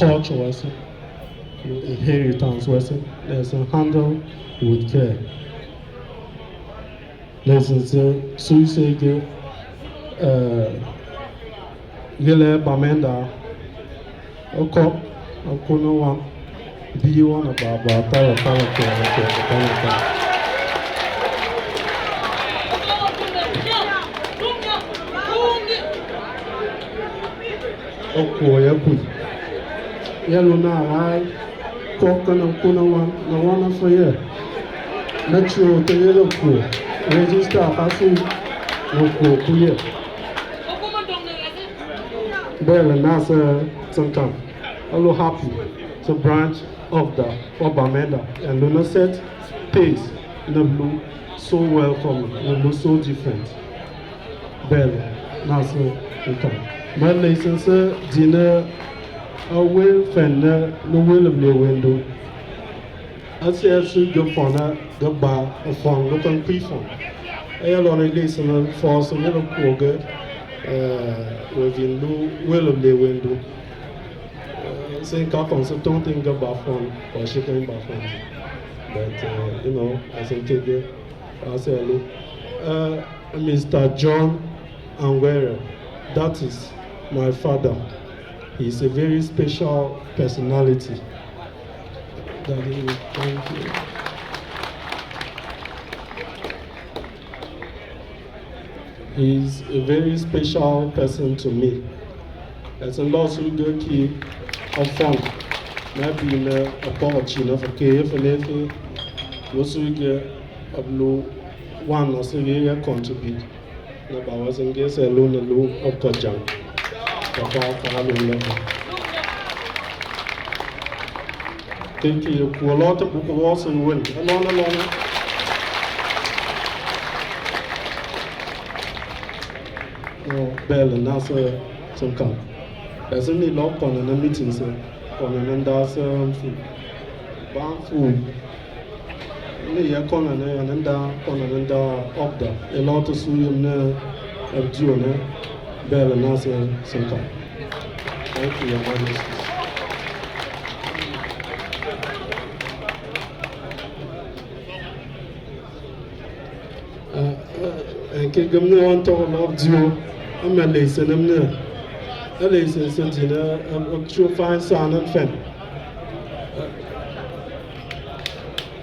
culture was inheritance was there's a handle with care. Listen to suicide Gile Bamenda Oko Okuno one be one about Tara Oko Yaku Yellow now I cock and Kuna one no one for you. Natural to yellow cool. Register Hasu Oko Kuya. Bell and Nasa sometime. Although happy to branch of the Bamenda and Luna set pace in the blue so welcome and blue so different. Bell Nasa sometime. My license dinner a will fender no will of the window. I say I should go for the bar of fun looking pre-fun. I already listen for some little poker. Within the will of the window. Saying Capon, so don't think about fun or shaking about fun. But, you know, I think I say hello. Mr. John Angwere, that is my father. He's a very special personality. Daddy, thank you. He's a very special person to me. There's a lot of good key of fun. Maybe in a porch, you know, for cave and anything. Also, get a blue one or so contribute. No, but I wasn't guess alone a low of Kojang. Thank you. A lot of book awards and win. Along. Bell and NASA some come. There's only lock on a meeting, sir. On an food. Barn food. Only a corner and under up there. A lot of swim of June. Bell and NASA some come. Thank you, Your Majesty. And give me one talk of you. I'm a lazy, I'm a lazy, I'm a true fine son and friend.